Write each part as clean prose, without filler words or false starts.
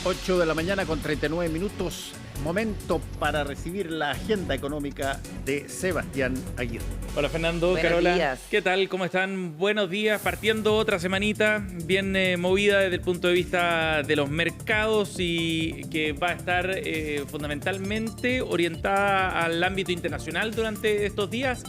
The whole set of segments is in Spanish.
8 de la mañana con 39 minutos. Momento para recibir la agenda económica de Sebastián Aguirre. Hola Fernando, Buenos Carola. días. ¿Qué tal? ¿Cómo están? Buenos días. Partiendo otra semanita bien movida desde el punto de vista de los mercados y que va a estar fundamentalmente orientada al ámbito internacional durante estos días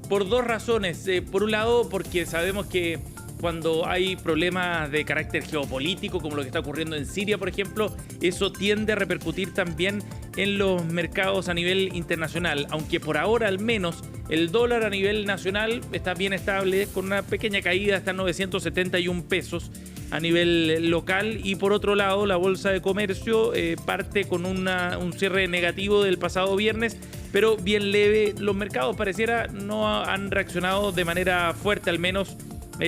por dos razones. Por un lado, porque sabemos que cuando hay problemas de carácter geopolítico, como lo que está ocurriendo en Siria, por ejemplo, eso tiende a repercutir también en los mercados a nivel internacional, aunque por ahora al menos el dólar a nivel nacional está bien estable, con una pequeña caída hasta 971 pesos a nivel local, y por otro lado la Bolsa de Comercio parte con un cierre negativo del pasado viernes, pero bien leve. Los mercados pareciera no han reaccionado de manera fuerte, al menos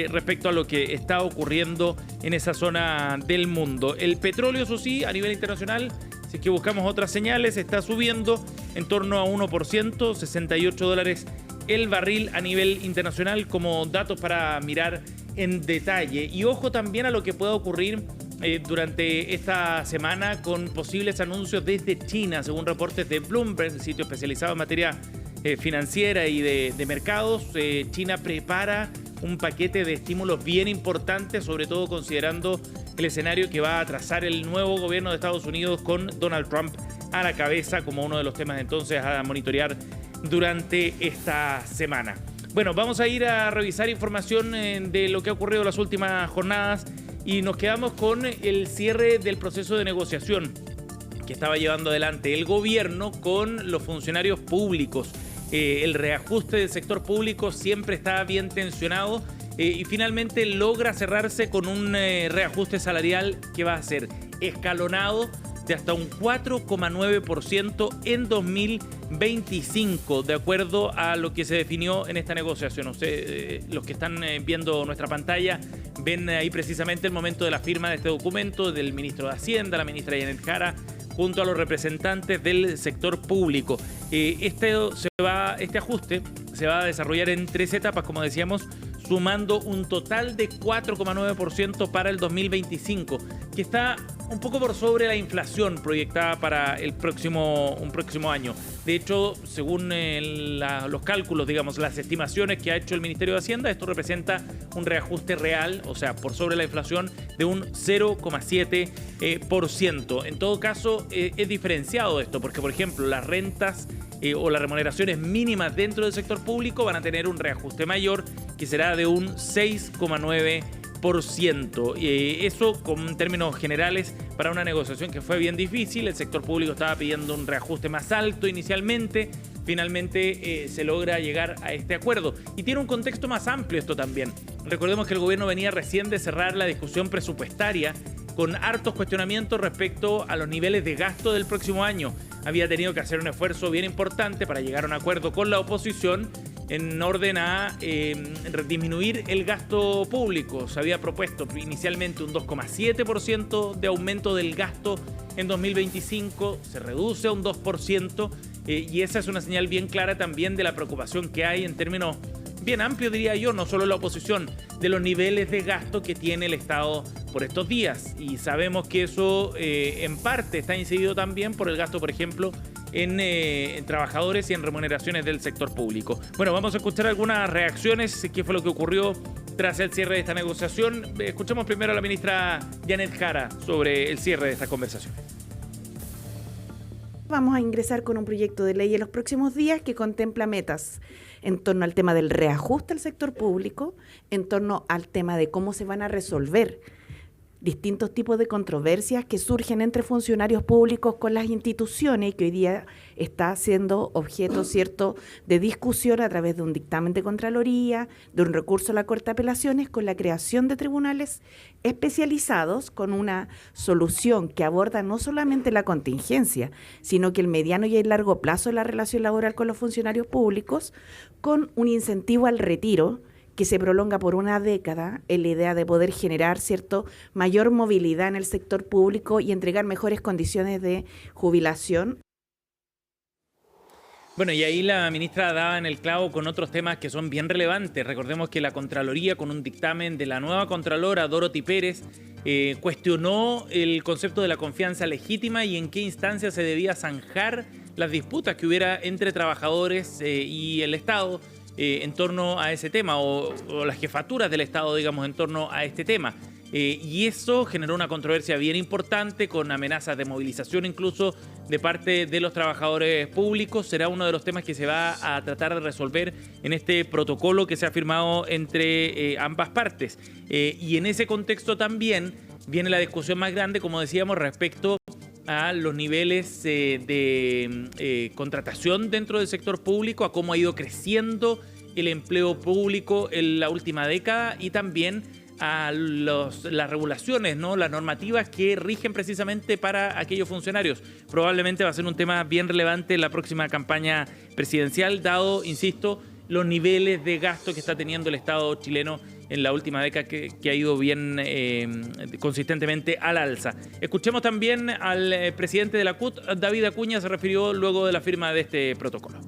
respecto a lo que está ocurriendo en esa zona del mundo. El petróleo, eso sí, a nivel internacional, si es que buscamos otras señales, está subiendo en torno a 1%, 68 dólares el barril a nivel internacional, como datos para mirar en detalle. Y ojo también a lo que pueda ocurrir durante esta semana con posibles anuncios desde China, según reportes de Bloomberg, sitio especializado en materia financiera y de mercados. China prepara un paquete de estímulos bien importante, sobre todo considerando el escenario que va a trazar el nuevo gobierno de Estados Unidos con Donald Trump a la cabeza, como uno de los temas entonces a monitorear durante esta semana. Bueno, vamos a ir a revisar información de lo que ha ocurrido en las últimas jornadas y nos quedamos con el cierre del proceso de negociación que estaba llevando adelante el gobierno con los funcionarios públicos. El reajuste del sector público siempre está bien tensionado y finalmente logra cerrarse con un reajuste salarial que va a ser escalonado de hasta un 4,9% en 2025, de acuerdo a lo que se definió en esta negociación. Los que están viendo nuestra pantalla ven ahí precisamente el momento de la firma de este documento del ministro de Hacienda, la ministra Janet Jara, junto a los representantes del sector público. Este ajuste se va a desarrollar en 3 etapas, como decíamos, sumando un total de 4,9% para el 2025, que está un poco por sobre la inflación proyectada para un próximo año. De hecho, según los cálculos, digamos, las estimaciones que ha hecho el Ministerio de Hacienda, esto representa un reajuste real, o sea, por sobre la inflación, de un 0,7%. En todo caso, es diferenciado esto, porque, por ejemplo, las rentas o las remuneraciones mínimas dentro del sector público van a tener un reajuste mayor, que será de un 6,9%. Eso, en términos generales, para una negociación que fue bien difícil. El sector público estaba pidiendo un reajuste más alto inicialmente. Finalmente se logra llegar a este acuerdo. Y tiene un contexto más amplio esto también. Recordemos que el gobierno venía recién de cerrar la discusión presupuestaria con hartos cuestionamientos respecto a los niveles de gasto del próximo año. Había tenido que hacer un esfuerzo bien importante para llegar a un acuerdo con la oposición en orden a disminuir el gasto público. Se había propuesto inicialmente un 2,7% de aumento del gasto en 2025, se reduce a un 2%, y esa es una señal bien clara también de la preocupación que hay en términos bien amplios, diría yo, no solo la oposición, de los niveles de gasto que tiene el Estado por estos días. Y sabemos que eso en parte está incidido también por el gasto, por ejemplo, en trabajadores y en remuneraciones del sector público. Bueno, vamos a escuchar algunas reacciones, qué fue lo que ocurrió tras el cierre de esta negociación. Escuchemos primero a la ministra Janet Jara sobre el cierre de esta conversación. Vamos a ingresar con un proyecto de ley en los próximos días que contempla metas en torno al tema del reajuste al sector público, en torno al tema de cómo se van a resolver distintos tipos de controversias que surgen entre funcionarios públicos con las instituciones y que hoy día está siendo objeto, ¿cierto?, de discusión a través de un dictamen de Contraloría, de un recurso a la Corte de Apelaciones, con la creación de tribunales especializados con una solución que aborda no solamente la contingencia, sino que el mediano y el largo plazo de la relación laboral con los funcionarios públicos, con un incentivo al retiro que se prolonga por una década en la idea de poder generar mayor movilidad en el sector público y entregar mejores condiciones de jubilación. Bueno, y ahí la ministra daba en el clavo con otros temas que son bien relevantes. Recordemos que la Contraloría, con un dictamen de la nueva Contralora, Dorothy Pérez, cuestionó el concepto de la confianza legítima y en qué instancia se debía zanjar las disputas que hubiera entre trabajadores y el Estado en torno a ese tema, o las jefaturas del Estado, digamos, en torno a este tema. Y eso generó una controversia bien importante, con amenazas de movilización incluso de parte de los trabajadores públicos. Será uno de los temas que se va a tratar de resolver en este protocolo que se ha firmado entre ambas partes. Y en ese contexto también viene la discusión más grande, como decíamos, respecto a los niveles de contratación dentro del sector público, a cómo ha ido creciendo el empleo público en la última década, y también a las regulaciones, ¿no?, las normativas que rigen precisamente para aquellos funcionarios. Probablemente va a ser un tema bien relevante en la próxima campaña presidencial, dado, insisto, los niveles de gasto que está teniendo el Estado chileno en la última década, que ha ido bien consistentemente al alza. Escuchemos también al presidente de la CUT, David Acuña, se refirió luego de la firma de este protocolo.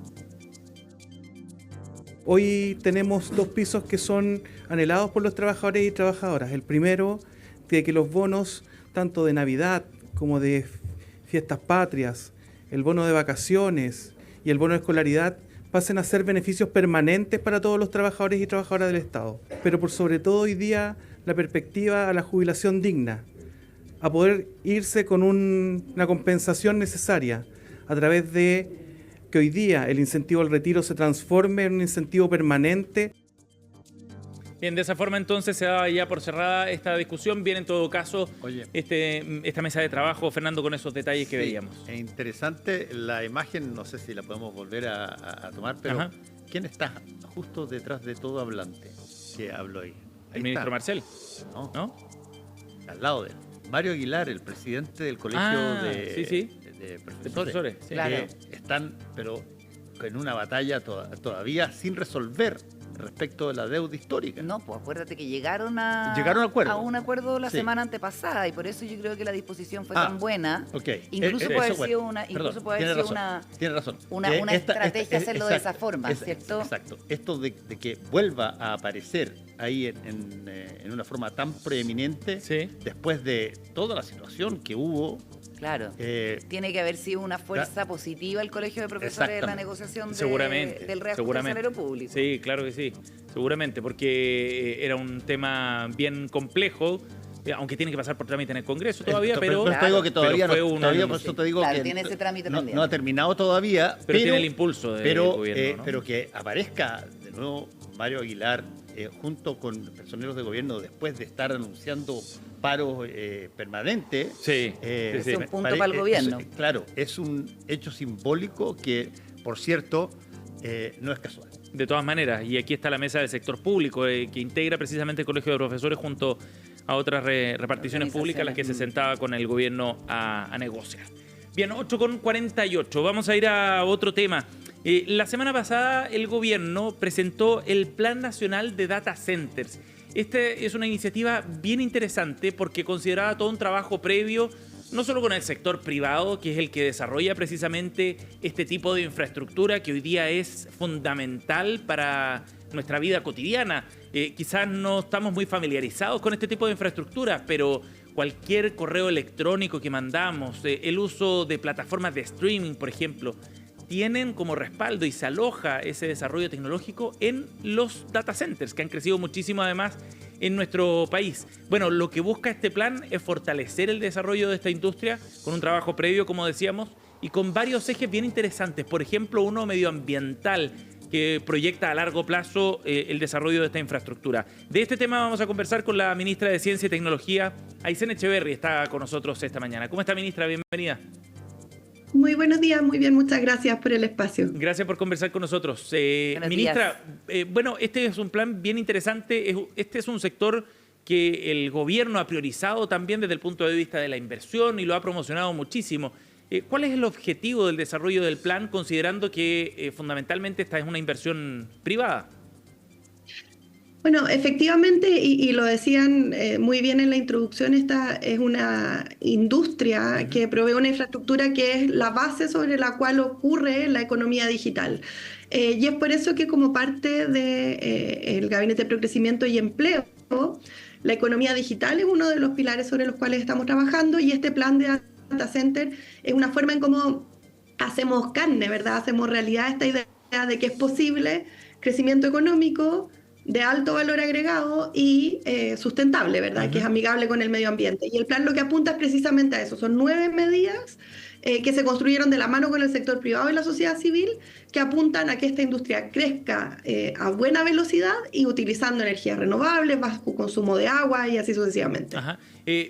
Hoy tenemos 2 pisos que son anhelados por los trabajadores y trabajadoras. El primero, de que los bonos, tanto de Navidad como de fiestas patrias, el bono de vacaciones y el bono de escolaridad, pasen a ser beneficios permanentes para todos los trabajadores y trabajadoras del Estado. Pero por sobre todo hoy día, la perspectiva a la jubilación digna, a poder irse con una compensación necesaria a través de que hoy día el incentivo al retiro se transforme en un incentivo permanente. Bien, de esa forma entonces se daba ya por cerrada esta discusión. Bien, en todo caso, esta mesa de trabajo, Fernando, con esos detalles que veíamos. Es interesante la imagen, no sé si la podemos volver a tomar, pero Ajá. ¿Quién está justo detrás de todo hablante que habló ahí? El ministro Marcel, ¿no? Al lado de él. Mario Aguilar, el presidente del colegio de profesores. Sí. Claro. Están, pero en una batalla todavía sin resolver respecto de la deuda histórica. No, pues acuérdate que llegaron a un acuerdo la semana antepasada, y por eso yo creo que la disposición fue tan buena. Okay. Incluso puede haber sido una estrategia hacerlo de esa forma, ¿cierto? Exacto. Esto de que vuelva a aparecer ahí en una forma tan preeminente, después de toda la situación que hubo. Claro, tiene que haber sido una fuerza positiva el Colegio de Profesores en la negociación del reajuste del salario público. Sí, claro que sí, seguramente, porque era un tema bien complejo, aunque tiene que pasar por trámite en el Congreso todavía, pero te digo que todavía por eso te digo que tiene ese trámite pendiente. No ha terminado todavía, pero tiene el impulso del gobierno, ¿no? Pero que aparezca de nuevo Mario Aguilar junto con personeros de gobierno después de estar anunciando paros permanentes. Es un punto para el gobierno. Claro, es un hecho simbólico que, por cierto, no es casual. De todas maneras, y aquí está la mesa del sector público, que integra precisamente el Colegio de Profesores junto a otras reparticiones públicas a las que se sentaba con el gobierno a negociar. Bien, 8:48. Vamos a ir a otro tema. La semana pasada el gobierno presentó el Plan Nacional de Data Centers. Esta es una iniciativa bien interesante porque consideraba todo un trabajo previo, no solo con el sector privado, que es el que desarrolla precisamente este tipo de infraestructura que hoy día es fundamental para nuestra vida cotidiana. Quizás no estamos muy familiarizados con este tipo de infraestructura, pero cualquier correo electrónico que mandamos, el uso de plataformas de streaming, por ejemplo, tienen como respaldo y se aloja ese desarrollo tecnológico en los data centers, que han crecido muchísimo además en nuestro país. Bueno, lo que busca este plan es fortalecer el desarrollo de esta industria con un trabajo previo, como decíamos, y con varios ejes bien interesantes. Por ejemplo, uno medioambiental, que proyecta a largo plazo el desarrollo de esta infraestructura. De este tema vamos a conversar con la ministra de Ciencia y Tecnología, Aysén Echeverri, está con nosotros esta mañana. ¿Cómo está, ministra? Bienvenida. Muy buenos días, muy bien, muchas gracias por el espacio. Gracias por conversar con nosotros. Ministra, bueno, este es un plan bien interesante, este es un sector que el gobierno ha priorizado también desde el punto de vista de la inversión y lo ha promocionado muchísimo. ¿Cuál es el objetivo del desarrollo del plan, considerando que fundamentalmente esta es una inversión privada? Bueno, efectivamente, y lo decían muy bien en la introducción, esta es una industria que provee una infraestructura que es la base sobre la cual ocurre la economía digital. Y es por eso que como parte del Gabinete de Procrecimiento y Empleo, La economía digital es uno de los pilares sobre los cuales estamos trabajando, y este plan de data center es una forma en cómo hacemos carne, ¿verdad? Hacemos realidad esta idea de que es posible crecimiento económico de alto valor agregado y sustentable, ¿verdad? Que es amigable con el medio ambiente. Y el plan lo que apunta es precisamente a eso. Son 9 medidas que se construyeron de la mano con el sector privado y la sociedad civil, que apuntan a que esta industria crezca a buena velocidad y utilizando energías renovables, bajo consumo de agua y así sucesivamente.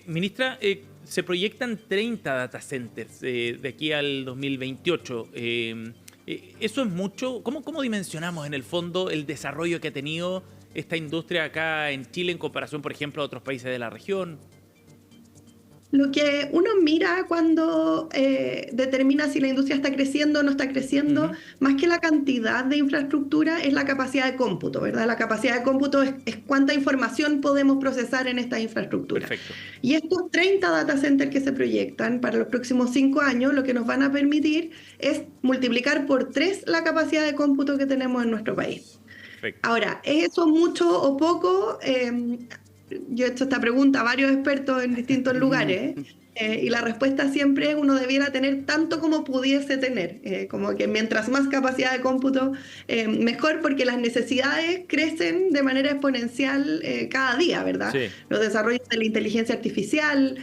Ministra, se proyectan 30 data centers de aquí al 2028. ¿Eso es mucho? ¿Cómo dimensionamos en el fondo el desarrollo que ha tenido esta industria acá en Chile en comparación, por ejemplo, a otros países de la región? Lo que uno mira cuando determina si la industria está creciendo o no está creciendo, más que la cantidad de infraestructura, es la capacidad de cómputo, ¿verdad? La capacidad de cómputo es cuánta información podemos procesar en esta infraestructura. Perfecto. Y estos 30 data centers que se proyectan para los próximos 5 años, lo que nos van a permitir es multiplicar por 3 la capacidad de cómputo que tenemos en nuestro país. Perfecto. Ahora, ¿es eso mucho o poco? Yo he hecho esta pregunta a varios expertos en distintos lugares y la respuesta siempre es: uno debiera tener tanto como pudiese tener, como que mientras más capacidad de cómputo mejor, porque las necesidades crecen de manera exponencial cada día, ¿verdad? Sí. Los desarrollos de la inteligencia artificial,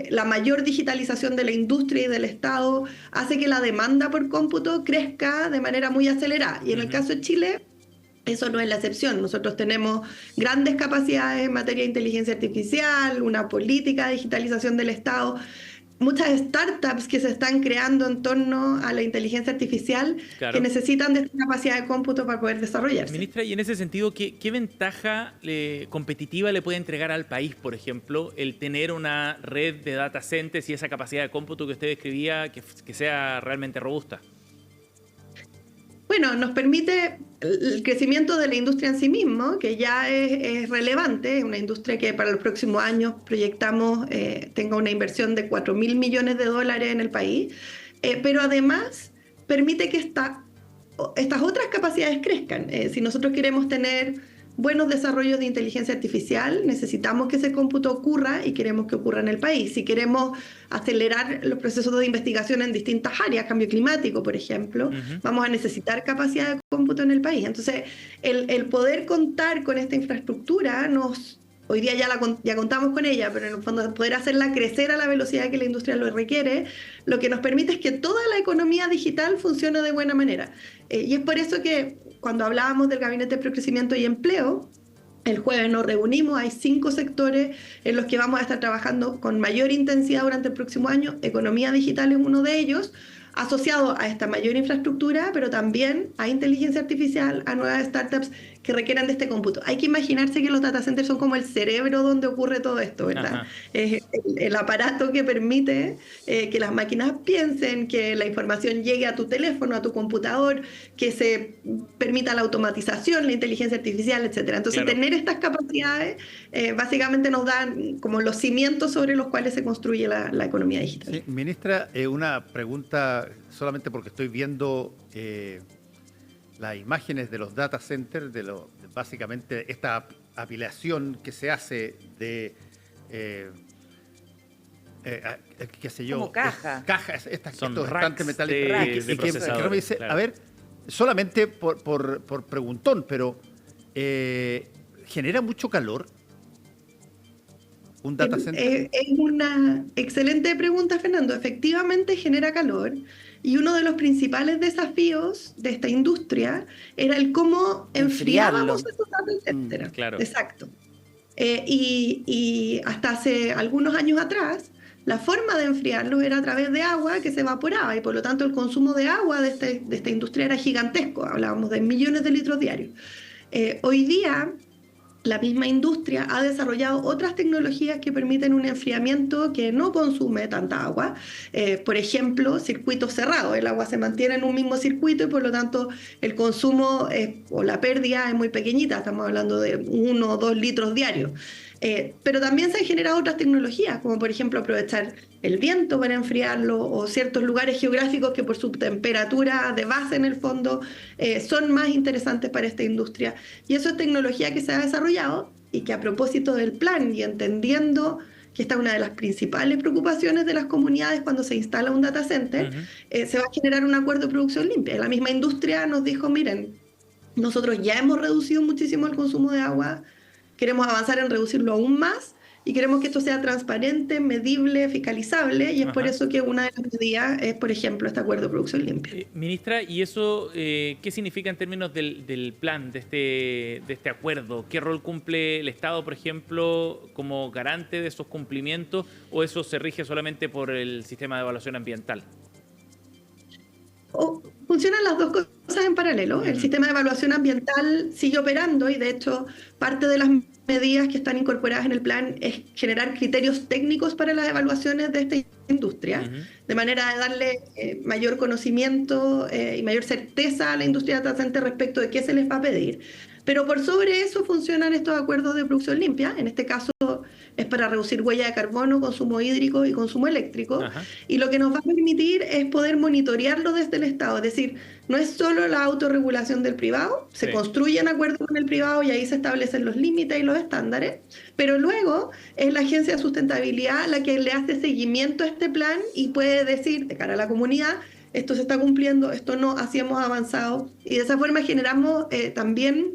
la mayor digitalización de la industria y del Estado hace que la demanda por cómputo crezca de manera muy acelerada, y en el caso de Chile eso no es la excepción. Nosotros tenemos grandes capacidades en materia de inteligencia artificial, una política de digitalización del Estado, muchas startups que se están creando en torno a la inteligencia artificial, que necesitan de esta capacidad de cómputo para poder desarrollarse. Ministra, y en ese sentido, ¿qué ventaja competitiva le puede entregar al país, por ejemplo, el tener una red de data centers y esa capacidad de cómputo que usted describía que sea realmente robusta? Bueno, nos permite el crecimiento de la industria en sí mismo, que ya es relevante, es una industria que para los próximos años proyectamos tenga una inversión de $4.000 millones en el país, pero además permite que estas otras capacidades crezcan. Si nosotros queremos tener buenos desarrollos de inteligencia artificial, necesitamos que ese cómputo ocurra y queremos que ocurra en el país. Si queremos acelerar los procesos de investigación en distintas áreas, cambio climático, por ejemplo, vamos a necesitar capacidad de cómputo en el país. Entonces, el poder contar con esta infraestructura hoy día ya contamos con ella, pero en el fondo poder hacerla crecer a la velocidad que la industria lo requiere, lo que nos permite es que toda la economía digital funcione de buena manera. Y es por eso que cuando hablábamos del Gabinete de Procrecimiento y Empleo, el jueves nos reunimos, hay 5 sectores en los que vamos a estar trabajando con mayor intensidad durante el próximo año. Economía digital es uno de ellos, asociado a esta mayor infraestructura, pero también a inteligencia artificial, a nuevas startups que requieran de este cómputo. Hay que imaginarse que los data centers son como el cerebro donde ocurre todo esto, ¿verdad? Es el aparato que permite que las máquinas piensen, que la información llegue a tu teléfono, a tu computador, que se permita la automatización, la inteligencia artificial, etcétera. Entonces, tener estas capacidades básicamente nos dan como los cimientos sobre los cuales se construye la economía digital. Sí, ministra, una pregunta solamente porque estoy viendo las imágenes de los data centers, básicamente esta apilación que se hace de, qué sé yo, como cajas, son estos racks estantes metálicos. de procesadores, que me dice, a ver, solamente por preguntón, pero ¿genera mucho calor un data center? Es una excelente pregunta, Fernando. Efectivamente genera calor, y uno de los principales desafíos de esta industria era el cómo enfriábamos esos data centers. Claro. Exacto. Y hasta hace algunos años atrás, la forma de enfriarlos era a través de agua que se evaporaba, y por lo tanto el consumo de agua de esta industria era gigantesco. Hablábamos de millones de litros diarios. Hoy día, la misma industria ha desarrollado otras tecnologías que permiten un enfriamiento que no consume tanta agua. Por ejemplo, circuitos cerrados. El agua se mantiene en un mismo circuito y por lo tanto el consumo o la pérdida es muy pequeñita. Estamos hablando de 1 o 2 litros diarios. Pero también se han generado otras tecnologías, como por ejemplo aprovechar el viento para enfriarlo, o ciertos lugares geográficos que por su temperatura de base en el fondo son más interesantes para esta industria. Y eso es tecnología que se ha desarrollado y que a propósito del plan y entendiendo que esta es una de las principales preocupaciones de las comunidades cuando se instala un data center, se va a generar un acuerdo de producción limpia. La misma industria nos dijo, miren, nosotros ya hemos reducido muchísimo el consumo de agua, queremos avanzar en reducirlo aún más y queremos que esto sea transparente, medible, fiscalizable, y es por eso que una de las medidas es, por ejemplo, este acuerdo de producción limpia. Ministra, ¿y eso qué significa en términos del plan, de este acuerdo? ¿Qué rol cumple el Estado, por ejemplo, como garante de esos cumplimientos, o eso se rige solamente por el sistema de evaluación ambiental? Funcionan las dos cosas en paralelo. El sistema de evaluación ambiental sigue operando y, de hecho, parte de las medidas que están incorporadas en el plan es generar criterios técnicos para las evaluaciones de esta industria, de manera de darle mayor conocimiento y mayor certeza a la industria data center respecto de qué se les va a pedir. Pero por sobre eso funcionan estos acuerdos de producción limpia. En este caso es para reducir huella de carbono, consumo hídrico y consumo eléctrico. Y lo que nos va a permitir es poder monitorearlo desde el Estado. Es decir, no es solo la autorregulación del privado, se construye en acuerdo con el privado y ahí se establecen los límites y los estándares, pero luego es la Agencia de Sustentabilidad la que le hace seguimiento a este plan y puede decir de cara a la comunidad, esto se está cumpliendo, esto no, así hemos avanzado. Y de esa forma generamos también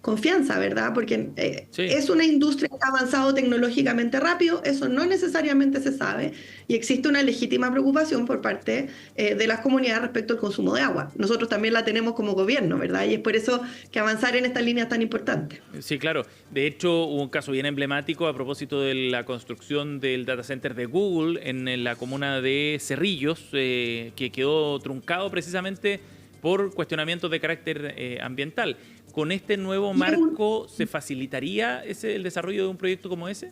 confianza, ¿verdad? Porque es una industria que ha avanzado tecnológicamente rápido, eso no necesariamente se sabe, y existe una legítima preocupación por parte de las comunidades respecto al consumo de agua. Nosotros también la tenemos como gobierno, ¿verdad? Y es por eso que avanzar en esta línea es tan importante. Sí, claro. De hecho, hubo un caso bien emblemático a propósito de la construcción del data center de Google en la comuna de Cerrillos, que quedó truncado precisamente por cuestionamientos de carácter ambiental. ¿Con este nuevo marco se facilitaría el desarrollo de un proyecto como ese?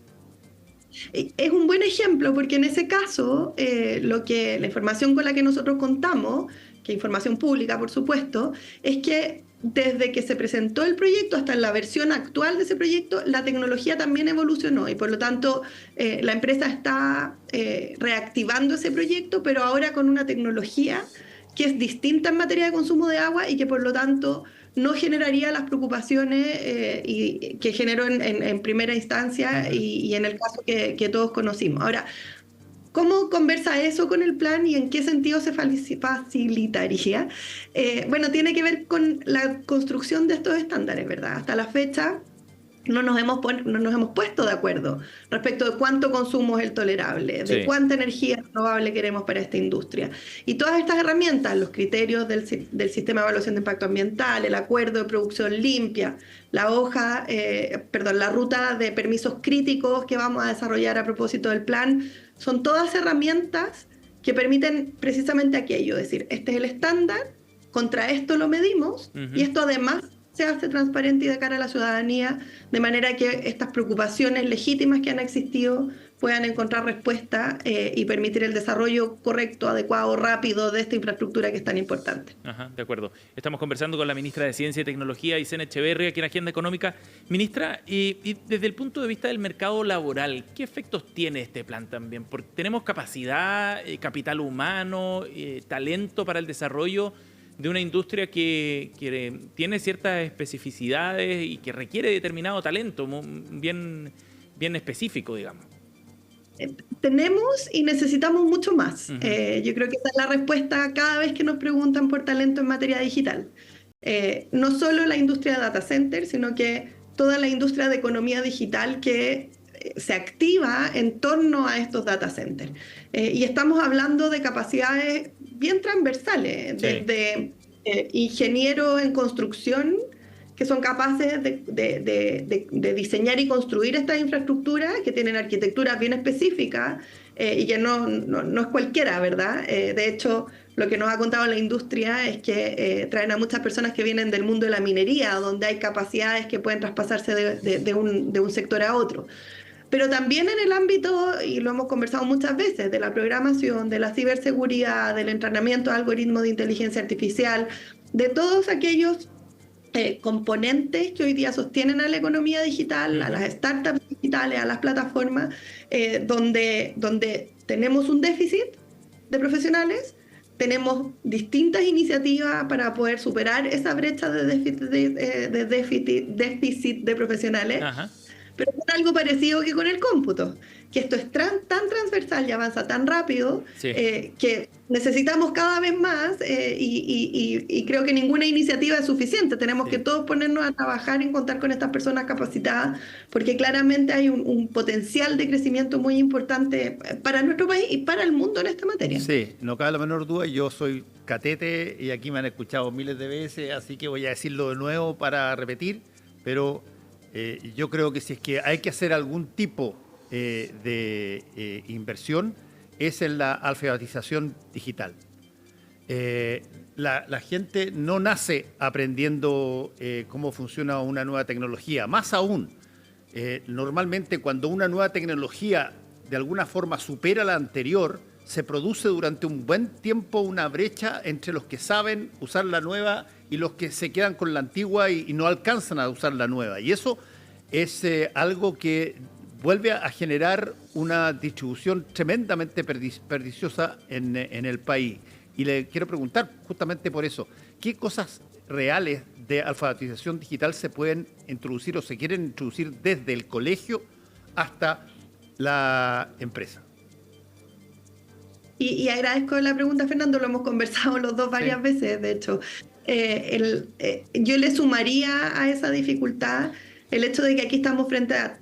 Es un buen ejemplo porque en ese caso la información con la que nosotros contamos, que es información pública por supuesto, es que desde que se presentó el proyecto hasta la versión actual de ese proyecto, la tecnología también evolucionó y por lo tanto la empresa está reactivando ese proyecto, pero ahora con una tecnología que es distinta en materia de consumo de agua y que por lo tanto no generaría las preocupaciones que generó en primera instancia y en el caso que todos conocimos. Ahora, ¿cómo conversa eso con el plan y en qué sentido se facilitaría? Bueno, tiene que ver con la construcción de estos estándares, ¿verdad? Hasta la fecha no nos hemos puesto de acuerdo respecto de cuánto consumo es el tolerable, de cuánta energía renovable queremos para esta industria. Y todas estas herramientas, los criterios del sistema de evaluación de impacto ambiental, el acuerdo de producción limpia, la ruta de permisos críticos que vamos a desarrollar a propósito del plan, son todas herramientas que permiten precisamente aquello, es decir, este es el estándar, contra esto lo medimos y esto además se hace transparente y de cara a la ciudadanía, de manera que estas preocupaciones legítimas que han existido puedan encontrar respuesta y permitir el desarrollo correcto, adecuado, rápido de esta infraestructura que es tan importante. De acuerdo. Estamos conversando con la ministra de Ciencia y Tecnología, Aysén Echeverría, aquí en Agenda Económica. Ministra, y desde el punto de vista del mercado laboral, ¿qué efectos tiene este plan también? Porque tenemos capacidad, capital humano, talento para el desarrollo de una industria que tiene ciertas especificidades y que requiere determinado talento bien específico, digamos. Tenemos y necesitamos mucho más. Yo creo que esa es la respuesta cada vez que nos preguntan por talento en materia digital. No solo la industria de data center, sino que toda la industria de economía digital que se activa en torno a estos data centers. Y estamos hablando de capacidades bien transversales, desde ingenieros en construcción que son capaces de diseñar y construir estas infraestructuras, que tienen arquitecturas bien específicas y que no es cualquiera, ¿verdad? De hecho, lo que nos ha contado la industria es que traen a muchas personas que vienen del mundo de la minería, donde hay capacidades que pueden traspasarse de un sector a otro. Pero también en el ámbito, y lo hemos conversado muchas veces, de la programación, de la ciberseguridad, del entrenamiento de algoritmos de inteligencia artificial, de todos aquellos componentes que hoy día sostienen a la economía digital, a las startups digitales, a las plataformas, donde tenemos un déficit de profesionales, tenemos distintas iniciativas para poder superar esa brecha de déficit de profesionales. Ajá. Pero con algo parecido que con el cómputo, que esto es tan transversal y avanza tan rápido, sí, que necesitamos cada vez más y creo que ninguna iniciativa es suficiente. Tenemos que todos ponernos a trabajar en contar con estas personas capacitadas, porque claramente hay un potencial de crecimiento muy importante para nuestro país y para el mundo en esta materia. Sí, no cabe la menor duda. Yo soy catete y aquí me han escuchado miles de veces, así que voy a decirlo de nuevo para repetir, pero yo creo que si es que hay que hacer algún tipo de inversión, es en la alfabetización digital. La gente no nace aprendiendo cómo funciona una nueva tecnología. Más aún, normalmente cuando una nueva tecnología de alguna forma supera la anterior, se produce durante un buen tiempo una brecha entre los que saben usar la nueva y los que se quedan con la antigua y no alcanzan a usar la nueva. Y eso es algo que vuelve a generar una distribución tremendamente perniciosa en el país. Y le quiero preguntar justamente por eso, ¿qué cosas reales de alfabetización digital se pueden introducir o se quieren introducir desde el colegio hasta la empresa? Y agradezco la pregunta, Fernando, lo hemos conversado los dos varias veces, de hecho. Yo le sumaría a esa dificultad el hecho de que aquí estamos frente a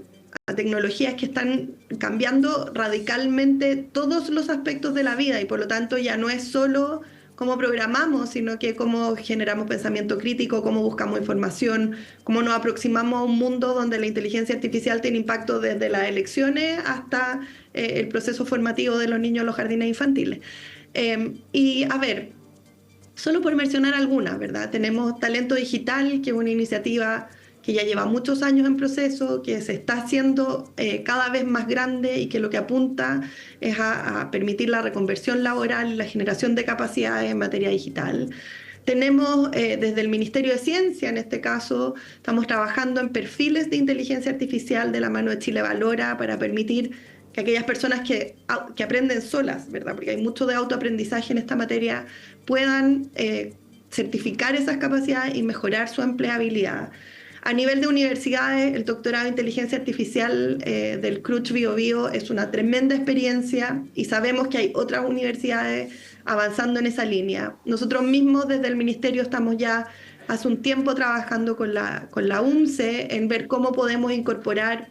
tecnologías que están cambiando radicalmente todos los aspectos de la vida y por lo tanto ya no es solo cómo programamos, sino que cómo generamos pensamiento crítico, cómo buscamos información, cómo nos aproximamos a un mundo donde la inteligencia artificial tiene impacto desde las elecciones hasta el proceso formativo de los niños en los jardines infantiles. Y a ver, solo por mencionar algunas, ¿verdad? Tenemos Talento Digital, que es una iniciativa que ya lleva muchos años en proceso, que se está haciendo cada vez más grande y que lo que apunta es a permitir la reconversión laboral y la generación de capacidades en materia digital. Tenemos desde el Ministerio de Ciencia, en este caso, estamos trabajando en perfiles de inteligencia artificial de la mano de Chile Valora para permitir que aquellas personas que aprenden solas, ¿verdad? Porque hay mucho de autoaprendizaje en esta materia, puedan certificar esas capacidades y mejorar su empleabilidad. A nivel de universidades, el doctorado en inteligencia artificial del CRUCH Bio Bio es una tremenda experiencia y sabemos que hay otras universidades avanzando en esa línea. Nosotros mismos desde el Ministerio estamos ya hace un tiempo trabajando con la UNCE en ver cómo podemos incorporar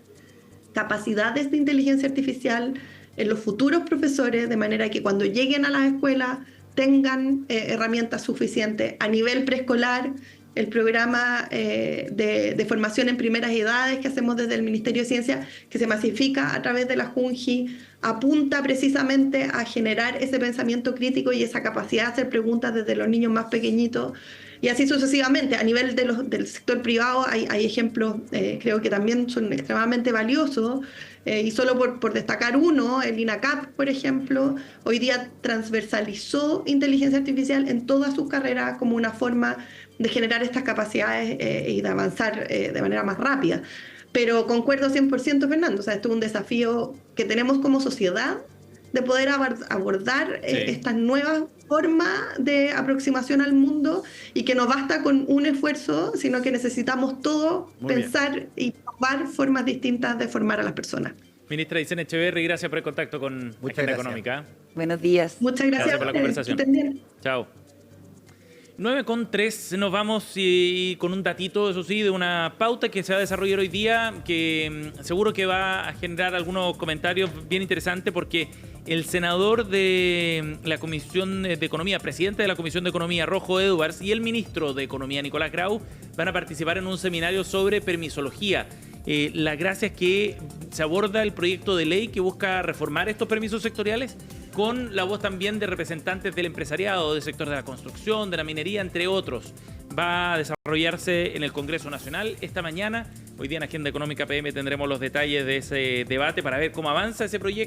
capacidades de inteligencia artificial en los futuros profesores, de manera que cuando lleguen a las escuelas tengan herramientas suficientes. A nivel preescolar, el programa de formación en primeras edades que hacemos desde el Ministerio de Ciencia, que se masifica a través de la JUNJI, apunta precisamente a generar ese pensamiento crítico y esa capacidad de hacer preguntas desde los niños más pequeñitos, y así sucesivamente. A nivel del sector privado hay ejemplos, creo que también son extremadamente valiosos, y solo por destacar uno, el INACAP, por ejemplo, hoy día transversalizó inteligencia artificial en todas sus carreras como una forma de generar estas capacidades y de avanzar de manera más rápida. Pero concuerdo 100%, Fernando, o sea, esto es un desafío que tenemos como sociedad de poder abordar estas nuevas formas de aproximación al mundo, y que no basta con un esfuerzo, sino que necesitamos todos pensar y probar formas distintas de formar a las personas. Ministra Aysén Echeverri, gracias por el contacto con Agenda Económica. Buenos días. Muchas gracias por la conversación. Chao. 9:03, nos vamos y con un datito, eso sí, de una pauta que se va a desarrollar hoy día, que seguro que va a generar algunos comentarios bien interesantes, porque el senador de la Comisión de Economía, presidente de la Comisión de Economía, Rojo Edwards, y el ministro de Economía, Nicolás Grau, van a participar en un seminario sobre permisología. La gracia es que se aborda el proyecto de ley que busca reformar estos permisos sectoriales, con la voz también de representantes del empresariado, del sector de la construcción, de la minería, entre otros. Va a desarrollarse en el Congreso Nacional esta mañana. Hoy día en Agenda Económica PM tendremos los detalles de ese debate para ver cómo avanza ese proyecto.